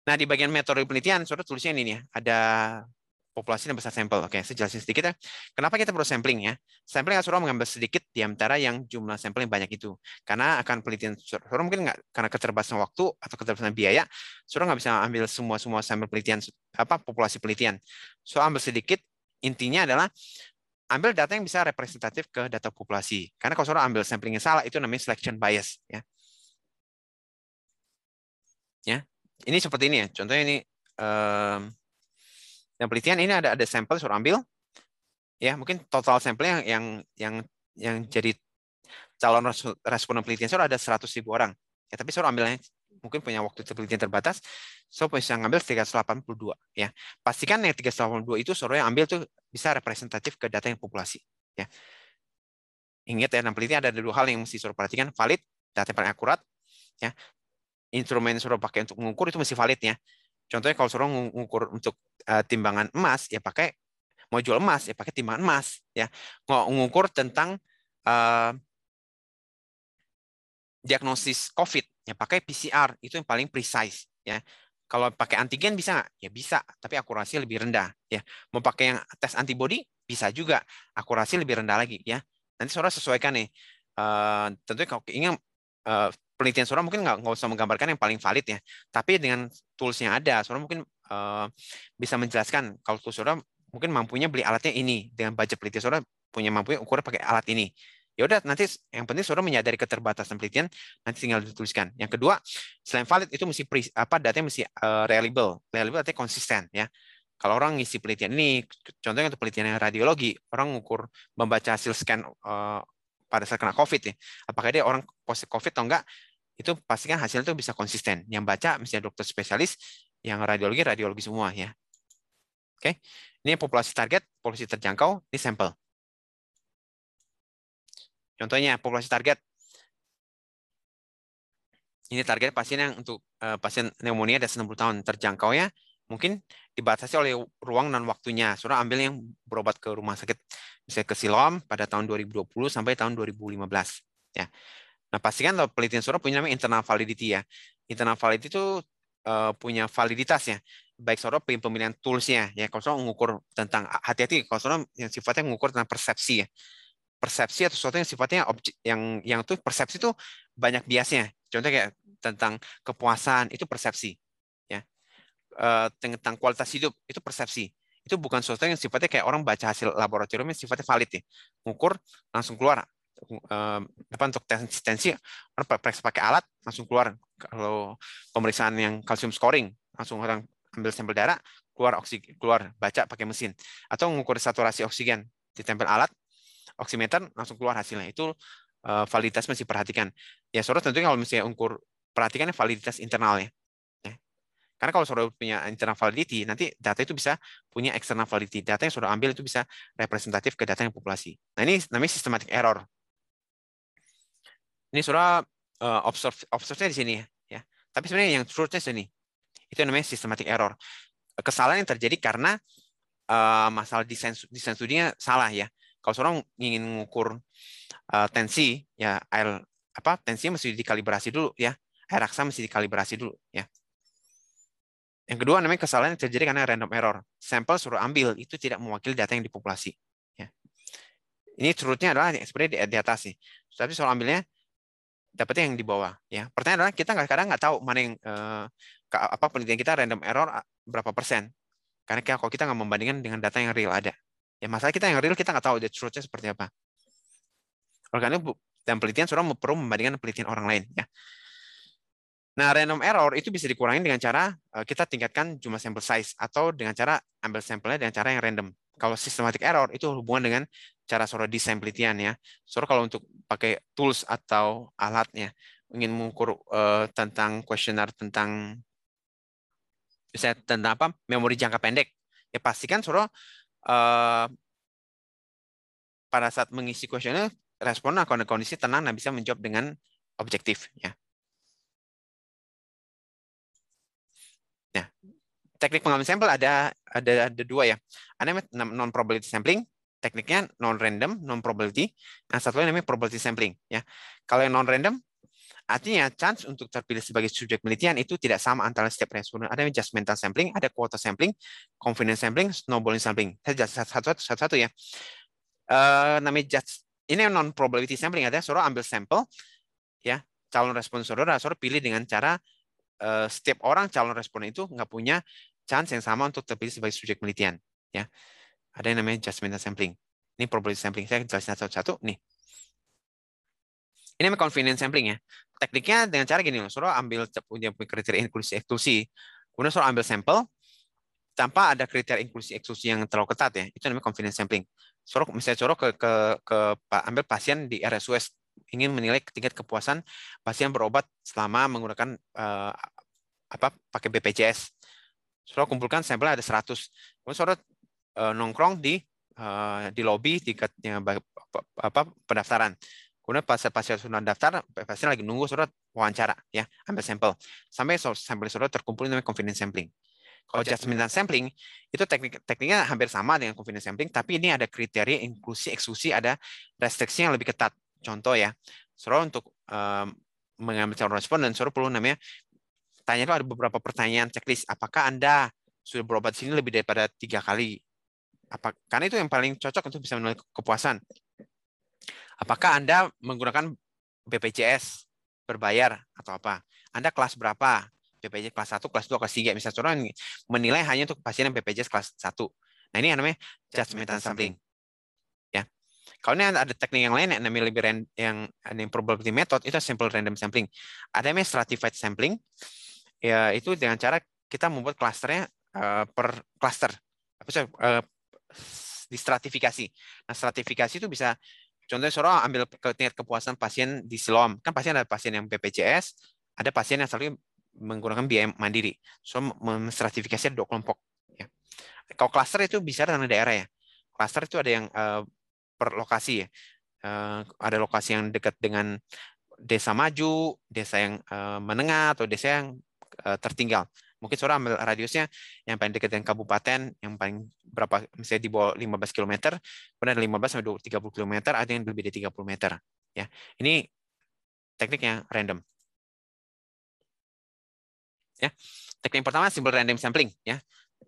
Nah, di bagian metode penelitian, saudara tulisnya ini nih, ada populasi dan besar sampel. Oke, saya jelasin sedikit ya. Kenapa kita perlu sampling ya? Sampling saudara mengambil sedikit di antara yang jumlah sampel yang banyak itu. Karena akan penelitian, saudara mungkin nggak, karena keterbatasan waktu atau keterbatasan biaya, saudara nggak bisa ambil semua sampel penelitian, populasi penelitian. Saudara ambil sedikit, intinya adalah ambil data yang bisa representatif ke data populasi. Karena kalau saudara ambil sampling yang salah, itu namanya selection bias. Ya, ini seperti ini ya. Contohnya ini, yang penelitian ini ada sampel saudara ambil, ya mungkin total sampel yang jadi calon responden penelitian saudara ada 100.000 orang. Ya, tapi saudara ambilnya mungkin punya waktu penelitian terbatas, saudara bisa ngambil 382. Ya, pastikan yang 382 itu saudara yang ambil tuh bisa representatif ke data yang populasi. Ya, ingat ya, dalam penelitian ada dua hal yang mesti saudara perhatikan: valid, data yang paling akurat. Ya, instrumen saudara pakai untuk mengukur itu mesti valid ya. Contohnya kalau saudara mengukur untuk timbangan emas, ya pakai, mau jual emas ya pakai timbangan emas ya. Mau mengukur tentang diagnosis COVID ya pakai PCR, itu yang paling precise ya. Kalau pakai antigen bisa nggak? Ya bisa, tapi akurasi lebih rendah ya. Mau pakai yang tes antibody bisa juga, akurasi lebih rendah lagi ya. Nanti saudara sesuaikan nih. Tentunya kalau ingin penelitian saudara mungkin nggak usah menggambarkan yang paling valid ya, tapi dengan tools yang ada, saudara mungkin bisa menjelaskan kalau tools saudara mungkin mampunya beli alatnya ini, dengan budget penelitian saudara punya mampunya ukuran pakai alat ini. Ya udah, nanti yang penting saudara menyadari keterbatasan penelitian, nanti tinggal dituliskan. Yang kedua, selain valid itu mesti datanya mesti reliable artinya konsisten ya. Kalau orang ngisi penelitian ini, contohnya untuk penelitian yang radiologi, orang mengukur membaca hasil scan pada saat kena COVID ya, apakah dia orang positif COVID atau enggak, itu pastikan hasilnya itu bisa konsisten. Yang baca misalnya dokter spesialis, yang radiologi semua ya. Oke, ini populasi target, populasi terjangkau, ini sampel. Contohnya populasi target. Ini target pasien yang untuk pasien pneumonia ada 60 tahun terjangkau ya. Mungkin dibatasi oleh ruang dan waktunya. Saudara ambil yang berobat ke rumah sakit, misalnya ke Siloam pada tahun 2020 sampai tahun 2015 ya. Nah, pastikan kalau penelitian saudara punya namanya internal validity ya. Internal validity itu punya validitas ya. Baik saudara pemilihan toolsnya ya. Kalau saudara mengukur tentang, hati-hati kalau saudara yang sifatnya mengukur tentang persepsi ya. Persepsi atau sesuatu yang sifatnya objek, yang tuh persepsi itu banyak biasnya. Contohnya kayak tentang kepuasan itu persepsi ya. Tentang kualitas hidup itu persepsi. Itu bukan sesuatu yang sifatnya kayak orang baca hasil laboratorium yang sifatnya valid ya. Mengukur langsung keluar untuk tensi orang periksa pakai alat langsung keluar. Kalau pemeriksaan yang kalsium scoring langsung orang ambil sampel darah, keluar baca pakai mesin, atau mengukur saturasi oksigen ditempel alat oximeter langsung keluar hasilnya. Itu validitas mesti perhatikan ya. Saudara tentunya kalau misalnya ukur, perhatikan validitas internalnya ya. Karena kalau saudara punya internal validity, nanti data itu bisa punya external validity. Data yang saudara ambil itu bisa representatif ke data yang populasi. Nah, ini namanya systematic error. Ini saudara observe-nya di sini ya. Tapi sebenarnya yang truth-nya sini. Itu namanya systematic error. Kesalahan yang terjadi karena masalah desain studinya salah ya. Kalau seorang ingin mengukur tensi ya, tensinya mesti dikalibrasi dulu ya. Air raksa mesti dikalibrasi dulu ya. Yang kedua namanya kesalahan yang terjadi karena random error. Sampel suruh ambil itu tidak mewakili data yang dipopulasi ya. Ini truth-nya adalah sebenarnya di atas sih. Tapi soal ambilnya dapatnya yang di bawah ya. Pertanyaan adalah kita kadang nggak tahu mana yang penelitian kita random error berapa persen. Karena kalau kita nggak membandingkan dengan data yang real ada. Ya masalah kita yang real kita nggak tahu the truth-nya seperti apa. Oleh karena itu dalam penelitian saudara perlu membandingkan penelitian orang lain ya. Nah, random error itu bisa dikurangi dengan cara kita tingkatkan jumlah sampel size, atau dengan cara ambil sampelnya dengan cara yang random. Kalau systematic error itu hubungan dengan cara saudara desain penelitian ya. Saudara kalau untuk pakai tools atau alatnya ingin mengukur tentang kuesioner tentang misalnya tentang memori jangka pendek, ya pastikan saudara pada saat mengisi kuesioner responden kondisi tenang dan bisa menjawab dengan objektif ya. Nah, teknik pengambilan sampel ada dua ya. Ada non probability sampling, tekniknya non random, non probability. Yang satu lagi namanya probability sampling ya. Kalau yang non random Artinya, chance untuk terpilih sebagai subjek penelitian itu tidak sama antara setiap responden. Ada yang judgmental sampling, ada quota sampling, confidence sampling, snowballing sampling. Saya jelaskan satu-satu ya. Namanya ini non probability sampling, ada saudara ambil sampel ya, calon responden saudara pilih dengan cara setiap orang calon responden itu nggak punya chance yang sama untuk terpilih sebagai subjek penelitian ya. Ada yang namanya judgmental sampling. Ini probability sampling. Saya jelaskan satu-satu nih. Ini namanya confidence sampling ya. Tekniknya dengan cara gini loh, saudara ambil punya kriteria inklusi eksklusi, kemudian saudara ambil sampel tanpa ada kriteria inklusi eksklusi yang terlalu ketat ya. Itu namanya confidence sampling. Saudara misalnya saudara ambil pasien di RSUS ingin menilai tingkat kepuasan pasien berobat selama menggunakan pakai BPJS. Saudara kumpulkan sampelnya ada 100. Kemudian saudara nongkrong di lobi tiketnya pendaftaran. Kemudian pasien sudah daftar, pasien lagi nunggu saudara wawancara ya, ambil sampel. Sampai sampel saudara terkumpul namanya confidence sampling. Kalau judgmental sampling itu tekniknya hampir sama dengan confidence sampling, tapi ini ada kriteria inklusi eksklusi, ada restriksi yang lebih ketat. Contoh ya, saudara untuk mengambil calon responden, saudara perlu namanya tanya itu ada beberapa pertanyaan checklist. Apakah Anda sudah berobat sini lebih daripada 3 kali? Karena itu yang paling cocok untuk bisa menilai kepuasan. Apakah Anda menggunakan BPJS berbayar atau apa? Anda kelas berapa? BPJS kelas 1, kelas 2, kelas 3. Misalnya orang menilai hanya untuk pasien yang BPJS kelas 1. Nah, ini yang namanya judgmental sampling. Ya. Kalau ini ada teknik yang lain yang namanya lebih yang probability method, itu simple random sampling. Ada yang stratified sampling. Ya, itu dengan cara kita membuat klasternya per klaster. Distratifikasi. Nah, stratifikasi itu bisa contohnya saudara ambil tingkat kepuasan pasien di Siloam. Kan pasien ada pasien yang BPJS, ada pasien yang selalu menggunakan biaya mandiri. So, menstratifikasi ada 2 kelompok. Ya. Kalau klaster itu bisa dengan daerah ya. Klaster itu ada yang per lokasi ya. Ada lokasi yang dekat dengan desa maju, desa yang menengah, atau desa yang tertinggal. Mungkin saudara ambil radiusnya yang paling dekat dengan kabupaten, yang paling berapa, misalnya di bawah 15 km, kemudian ada 15 sampai 30 km, ada yang lebih dari 30 meter. Ya, ini tekniknya random. Ya, teknik yang pertama simple random sampling. Ya,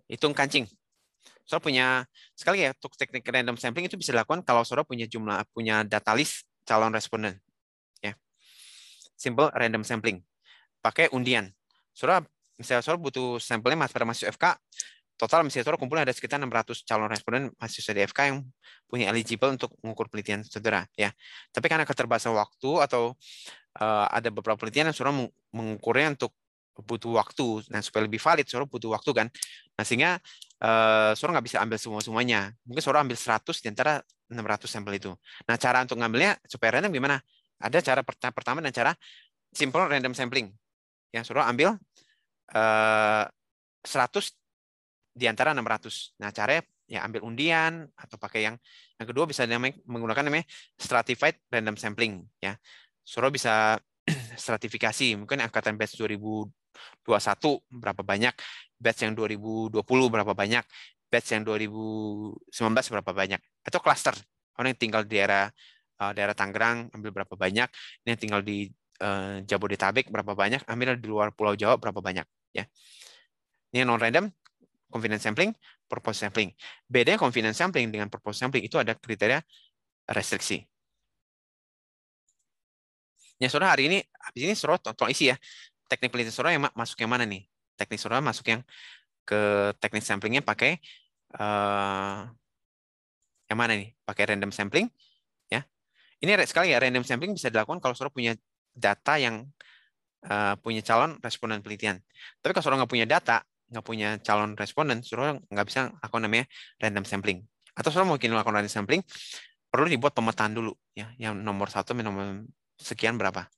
hitung kancing. Saudara punya sekali ya, untuk teknik random sampling itu bisa dilakukan kalau saudara punya data list calon responden. Ya, simple random sampling. Pakai undian. Misalnya saudara butuh sampelnya pada mahasiswa FK, total misalnya saudara kumpulnya ada sekitar 600 calon responden mahasiswa di FK yang punya eligible untuk mengukur penelitian saudara ya. Tapi karena keterbatasan waktu atau ada beberapa penelitian yang saudara mengukurnya untuk butuh waktu, nah supaya lebih valid saudara butuh waktu kan. Nah sehingga saudara nggak bisa ambil semuanya. Mungkin saudara ambil 100 di antara 600 sampel itu. Nah cara untuk ngambilnya supaya random gimana? Ada cara pertama dan cara simple random sampling. Yang saudara ambil 100 di antara 600. Nah, caranya ya ambil undian atau pakai yang kedua bisa menggunakan namanya stratified random sampling ya. Saudara bisa stratifikasi, mungkin angkatan batch 2021 berapa banyak, batch yang 2020 berapa banyak, batch yang 2019 berapa banyak. Atau cluster. Orang yang tinggal di daerah Tangerang ambil berapa banyak, ini yang tinggal di Jabodetabek berapa banyak, ambil di luar Pulau Jawa berapa banyak ya. Ini non random, confidence sampling, purpose sampling. Bedanya confidence sampling dengan purpose sampling itu ada kriteria restriksi. Ya saudara hari ini, habis ini saudara tolong isi ya. Teknik penelitian saudara yang masuk yang mana nih? Teknik saudara masuk yang ke teknik samplingnya pakai yang mana nih? Pakai random sampling ya. Ini sekali ya, random sampling bisa dilakukan kalau saudara punya data yang punya calon responden penelitian. Tapi kalau saudara nggak punya data, nggak punya calon responden, saudara nggak bisa lakukan namanya random sampling. Atau saudara mungkin melakukan random sampling, perlu dibuat pemetaan dulu ya, yang nomor 1 nomor sekian berapa.